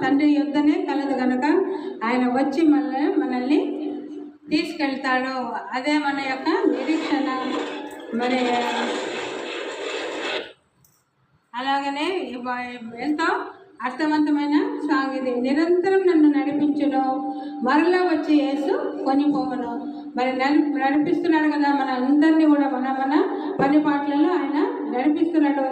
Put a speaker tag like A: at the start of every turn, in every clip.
A: తండ్రి యుద్ధనే కలదు కనుక ఆయన వచ్చి మనల్ని తీసుకెళ్తాడు. అదే మన యొక్క నిరీక్షణ. మరి అలాగనే ఎంతో అర్థవంతమైన సాంగ్ ఇది. నిరంతరం నన్ను నడిపించును, మరలా వచ్చి యేసు కొనిపోవను. మరి నడిపిస్తున్నాడు కదా మన అందరినీ కూడా, మన పని పాటలలో ఆయన నడిపిస్తున్నాడు.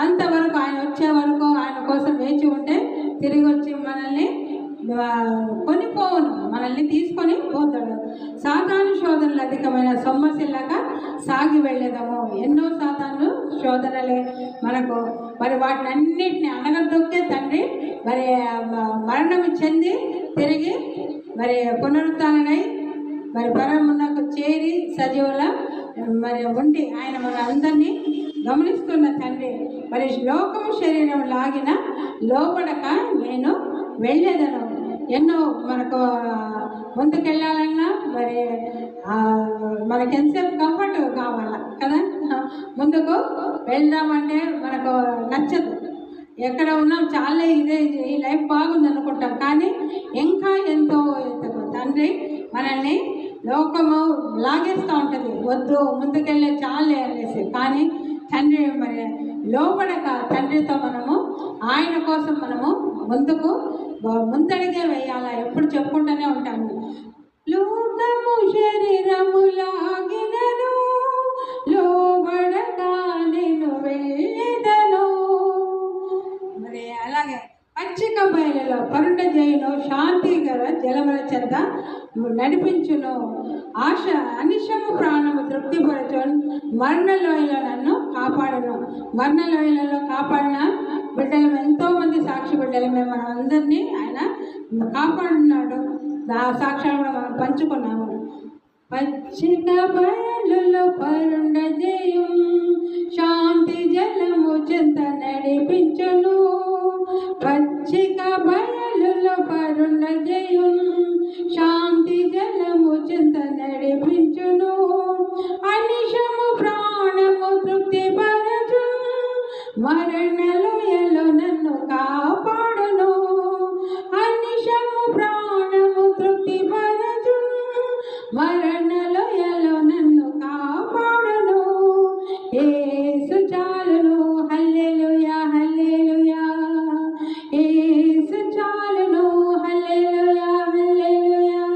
A: అంతవరకు ఆయన వచ్చే వరకు ఆయన కోసం వేచి ఉంటే తిరిగి వచ్చి మనల్ని కొనిపోవును, మనల్ని తీసుకొని పోతాడు. సాతాను శోధనలు అధికమైన సొమ్మసిల్లక సాగి వెళ్ళేదాము. ఎన్నో సాతాను శోధనలే మనకు. మరి వాటిని అన్నింటినీ అనగదొక్కే తండ్రి మరి మరణం చెంది తిరిగి మరి పునరుత్థానమై మరి పరమునకు చేరి సజీవుల మరి ఉండి ఆయన మన అందరినీ గమనిస్తున్న తండ్రి. మరి లోకం శరీరం లాగిన లోపడక నేను వెళ్ళేదను. ఎన్నో మనకు ముందుకెళ్ళాలన్నా మరి మనకి ఎంతసేపు కంఫర్ట్ కావాలా కదా, ముందుకు వెళ్దామంటే మనకు నచ్చదు. ఎక్కడ ఉన్నాం చాలా ఇదే ఈ లైఫ్ బాగుంది అనుకుంటాం, కానీ ఇంకా ఎంతో తండ్రి మనల్ని లోకము లాగేస్తూ ఉంటుంది. వద్దు ముందుకెళ్ళే చాలే అనేసి. కానీ తండ్రి మరి లోపడక తండ్రితో మనము ఆయన కోసం మనము ముందడిగే వేయాలా. ఎప్పుడు చెప్పుకుంటూనే ఉంటాను, లోకము శరీరములాగినను లోబడక నేను వెళ్ళెదను. మరి అలాగే పచ్చిక బయలులో పరుండ చేయును, శాంతి గల జలముల చెంత నడిపించును, ఆశ అనిశము ప్రాణము తృప్తిపరచును, మరణలోయలో నన్ను కాపాడను. మరణలోయలలో కాపాడిన బిడ్డలు ఎంతోమంది సాక్షి బిడ్డలమే. మనం అందరినీ ఆయన కాపాడున్నాడు. ఆ సాక్ష్యాలు కూడా మనం పంచుకున్నాము. పచ్చిక బయలులో పరుండ చేయు, శాంతి జలము చెంత నడిపించును. పచ్చిక బయలులో పరుండ చేయు, శాంతి జలము చెంత నడిపించును, అనిశము ప్రాణము తృప్తిపరచు, మరణలోయలో నన్ను కాపాడును. అనిశము ప్రాణము తృప్తిపరచు, మరణలోయలో నన్ను కాపాడును. యేసు చాలును, హల్లెలూయా హల్లెలూయా. యేసు చాలును, హల్లెలూయా హల్లెలూయా.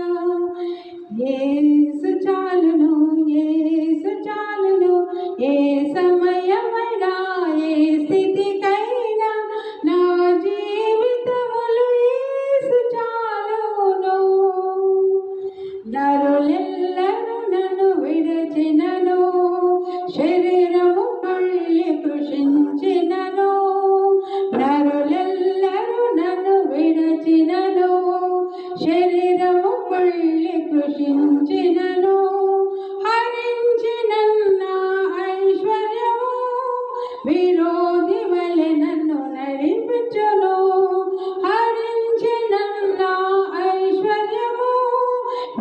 A: యేసు చాలును, యేసు చాలును. ఏ సమయమైనా ఏ స్థితికైనా నా జీవితములు యేసు చాలును. నరులెల్లరూ నన్ను విడచినను, శరీరము కళ్ళి కృషించినను. నరులెల్లరూ నన్ను విడచినను, శరీరము కళ్ళి కృషించినను. హరించినన్న ఐశ్వర్యము విరోధి వలె నన్ను నడిపించును. హరించినన్న ఐశ్వర్యము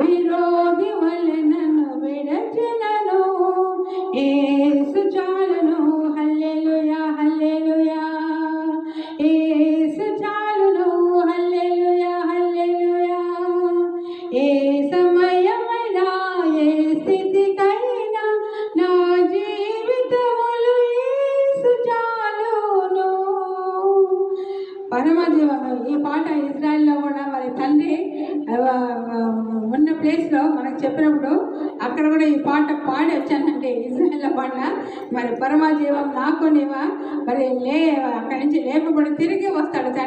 A: విరోధి వలె నన్ను విడచినను. యేసు చాలును, హల్లెలూయా హల్లెలూయా. యేసు చాలును, హల్లెలూయా హల్లెలూయా. ఏ సమయమైనా ఏ స్థితికైనా నా జీవితములు యేసు చాలును. పరమజీవము. ఈ పాట ఇజ్రాయెల్లో కూడా మరి తండ్రి ఉన్న ప్లేస్లో మనకు చెప్పినప్పుడు అక్కడ కూడా ఈ పాట పాడి వచ్చానంటే ఇజ్రాయెల్లో పాడిన మరి పరమజీవం నాకు నీవా. మరి అక్కడి నుంచి లేపబడి తిరిగి వస్తాడు తండ్రి.